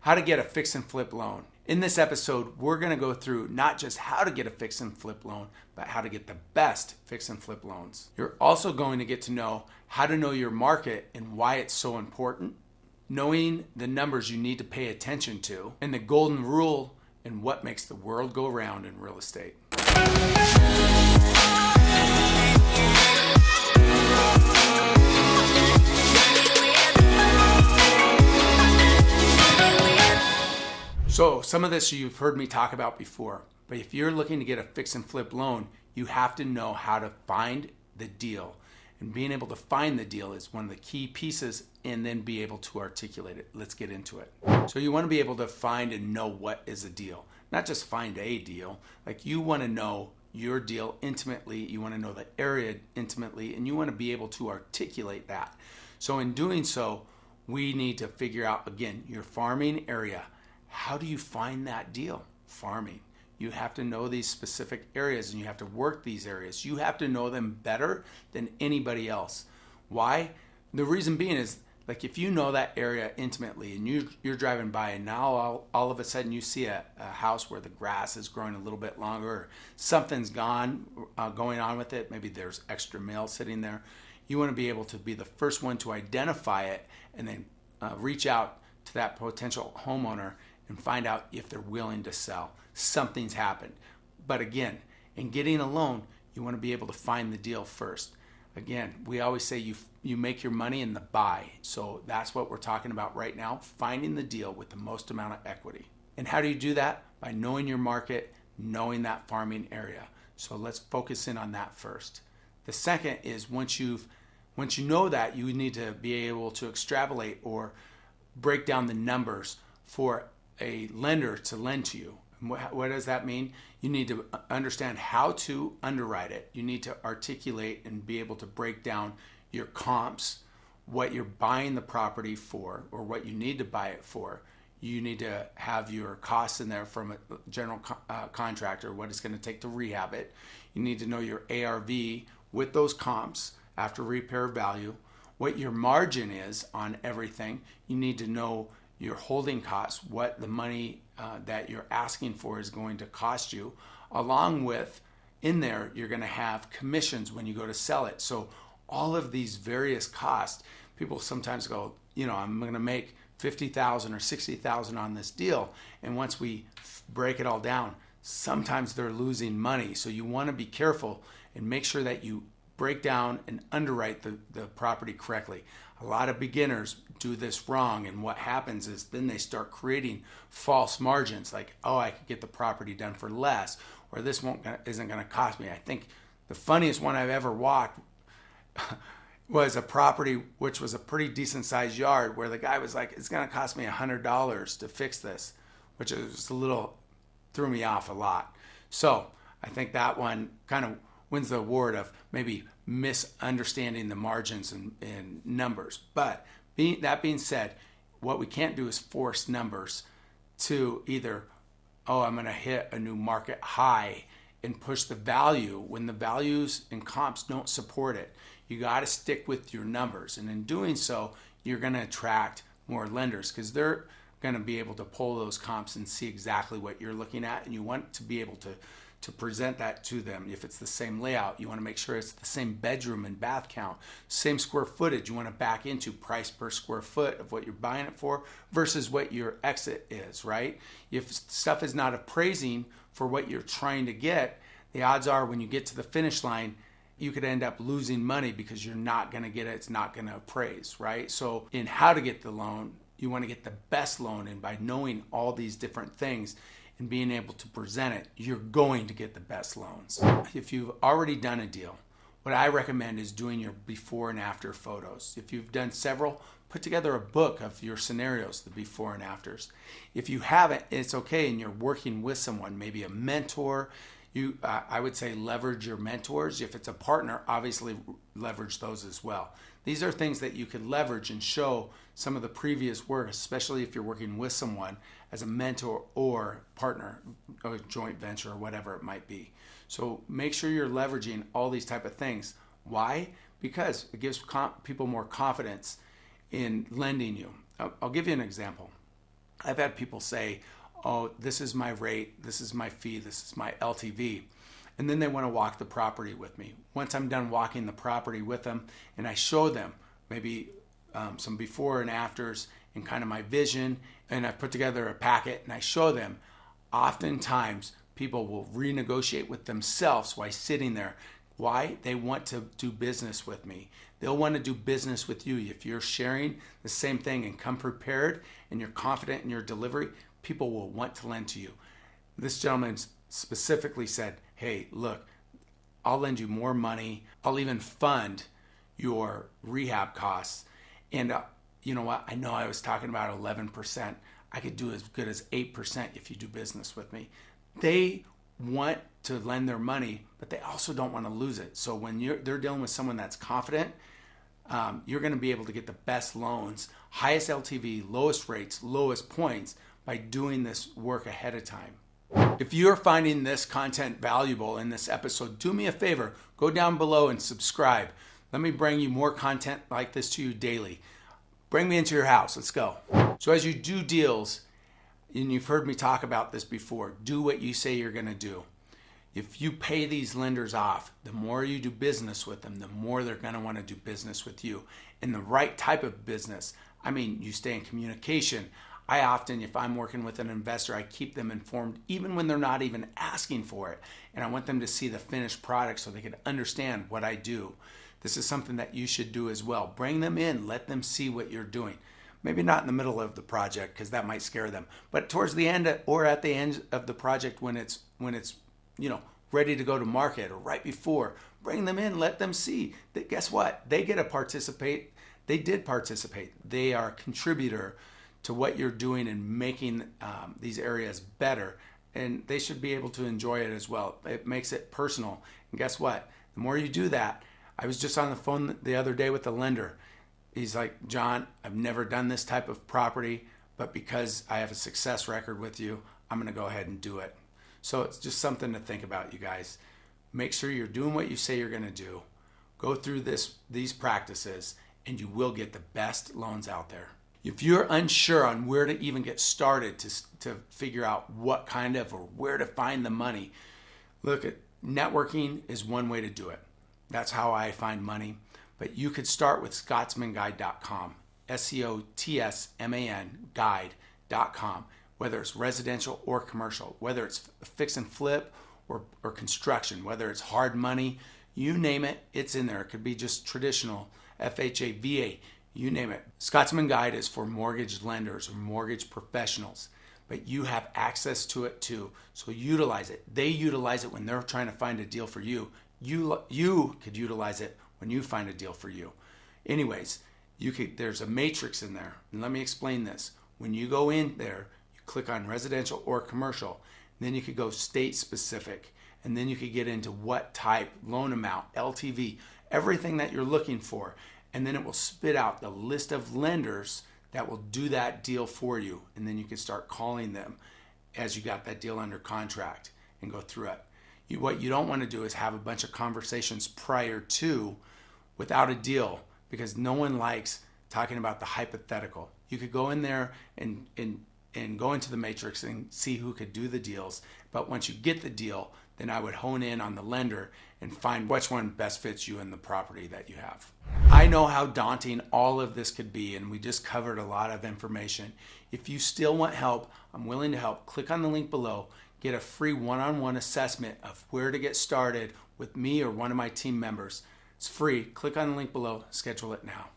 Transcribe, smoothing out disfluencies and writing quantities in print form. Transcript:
how to get a fix and flip loan. In this episode, we're going to go through not just how to get a fix and flip loan, but how to get the best fix and flip loans. You're also going to get to know how to know your market and why it's so important, knowing the numbers you need to pay attention to, and the golden rule and what makes the world go round in real estate. So some of this you've heard me talk about before, but if you're looking to get a fix and flip loan, you have to know how to find the deal. And being able to find the deal is one of the key pieces, and then be able to articulate it. Let's get into it. So you want to be able to find and know what is a deal. Not just find a deal. Like, you want to know your deal intimately, you want to know the area intimately, and you want to be able to articulate that. So in doing so, we need to figure out, again, your farming area. How do you find that deal? Farming. You have to know these specific areas, and you have to work these areas. You have to know them better than anybody else. Why? The reason being is, like, if you know that area intimately and you're driving by, and now all of a sudden you see a house where the grass is growing a little bit longer, or something's going on with it, maybe there's extra mail sitting there, you want to be able to be the first one to identify it, and then reach out to that potential homeowner and find out if they're willing to sell. Something's happened. But again, in getting a loan, you want to be able to find the deal first. Again, we always say you make your money in the buy. So that's what we're talking about right now, finding the deal with the most amount of equity. And how do you do that? By knowing your market, knowing that farming area. So let's focus in on that first. The second is, once you know that, you need to be able to extrapolate or break down the numbers for a lender to lend to you. What does that mean? You need to understand how to underwrite it. You need to articulate and be able to break down your comps, what you're buying the property for, or what you need to buy it for. You need to have your costs in there from a general contractor, what it's going to take to rehab it. You need to know your ARV with those comps after repair value, what your margin is on everything. You need to know your holding costs, what the money that you're asking for is going to cost you. Along with, in there, you're going to have commissions when you go to sell it. So all of these various costs, people sometimes go, I'm going to make $50,000 or $60,000 on this deal. And once we break it all down, sometimes they're losing money. So you want to be careful and make sure that you break down and underwrite the property correctly. A lot of beginners do this wrong, and what happens is then they start creating false margins, like, I could get the property done for less, or this isn't going to cost me. I think the funniest one I've ever walked was a property which was a pretty decent sized yard, where the guy was like, it's going to cost me $100 to fix this, which is threw me off a lot. So I think that one kind of wins the award of maybe misunderstanding the margins and numbers. But that being said, what we can't do is force numbers to either, I'm going to hit a new market high and push the value when the values and comps don't support it. You got to stick with your numbers. And in doing so, you're going to attract more lenders, because they're going to be able to pull those comps and see exactly what you're looking at. And you want to be able to present that to them. If it's the same layout, you want to make sure it's the same bedroom and bath count, same square footage. You want to back into price per square foot of what you're buying it for versus what your exit is, right? If stuff is not appraising for what you're trying to get, the odds are when you get to the finish line, you could end up losing money because you're not going to get it. It's not going to appraise, right? So in how to get the loan, you want to get the best loan, and by knowing all these different things and being able to present it, you're going to get the best loans. If you've already done a deal, what I recommend is doing your before and after photos. If you've done several, put together a book of your scenarios, the before and afters. If you haven't, it's okay, and you're working with someone, maybe a mentor. I would say leverage your mentors. If it's a partner, obviously leverage those as well. These are things that you could leverage and show some of the previous work, especially if you're working with someone as a mentor or partner, or a joint venture, or whatever it might be. So make sure you're leveraging all these type of things. Why? Because it gives people more confidence in lending you. I'll give you an example. I've had people say, oh, this is my rate, this is my fee, this is my LTV. And then they want to walk the property with me. Once I'm done walking the property with them and I show them maybe some before and afters and kind of my vision, and I put together a packet and I show them, oftentimes people will renegotiate with themselves while sitting there. Why? They want to do business with me. They'll want to do business with you. If you're sharing the same thing and come prepared and you're confident in your delivery, people will want to lend to you. This gentleman specifically said, hey, look, I'll lend you more money. I'll even fund your rehab costs. And you know what? I know I was talking about 11%. I could do as good as 8% if you do business with me. They want to lend their money, but they also don't want to lose it. So when they're dealing with someone that's confident, you're going to be able to get the best loans, highest LTV, lowest rates, lowest points by doing this work ahead of time. If you're finding this content valuable in this episode, do me a favor, go down below and subscribe. Let me bring you more content like this to you daily. Bring me into your house. Let's go. So as you do deals, and you've heard me talk about this before, do what you say you're going to do. If you pay these lenders off, the more you do business with them, the more they're going to want to do business with you. In the right type of business, I mean, you stay in communication. I often, if I'm working with an investor, I keep them informed even when they're not even asking for it. And I want them to see the finished product so they can understand what I do. This is something that you should do as well. Bring them in, let them see what you're doing. Maybe not in the middle of the project because that might scare them, but towards the end or at the end of the project when it's ready to go to market or right before, bring them in, let them see that guess what? They get to participate. They did participate. They are a contributor to what you're doing and making these areas better, and they should be able to enjoy it as well. It makes it personal. And guess what? The more you do that, I was just on the phone the other day with a lender. He's like, John, I've never done this type of property, but because I have a success record with you, I'm going to go ahead and do it. So it's just something to think about, you guys. Make sure you're doing what you say you're going to do. Go through these practices, and you will get the best loans out there. If you're unsure on where to even get started to figure out what kind of or where to find the money, look at networking is one way to do it. That's how I find money. But you could start with scotsmanguide.com, SCOTSMAN guide.com, whether it's residential or commercial, whether it's fix and flip or construction, whether it's hard money, you name it, it's in there. It could be just traditional, FHA, VA, you name it. Scotsman Guide is for mortgage lenders or mortgage professionals, but you have access to it too. So utilize it. They utilize it when they're trying to find a deal for you. You could utilize it when you find a deal for you. Anyways, there's a matrix in there. And let me explain this. When you go in there, you click on residential or commercial. Then you could go state specific. And then you could get into what type, loan amount, LTV, everything that you're looking for. And then it will spit out the list of lenders that will do that deal for you. And then you can start calling them as you got that deal under contract and go through it. What you don't want to do is have a bunch of conversations prior to without a deal, because no one likes talking about the hypothetical. You could go in there and go into the matrix and see who could do the deals. But once you get the deal, then I would hone in on the lender and find which one best fits you and the property that you have. I know how daunting all of this could be, and we just covered a lot of information. If you still want help, I'm willing to help. Click on the link below. Get a free one-on-one assessment of where to get started with me or one of my team members. It's free. Click on the link below. Schedule it now.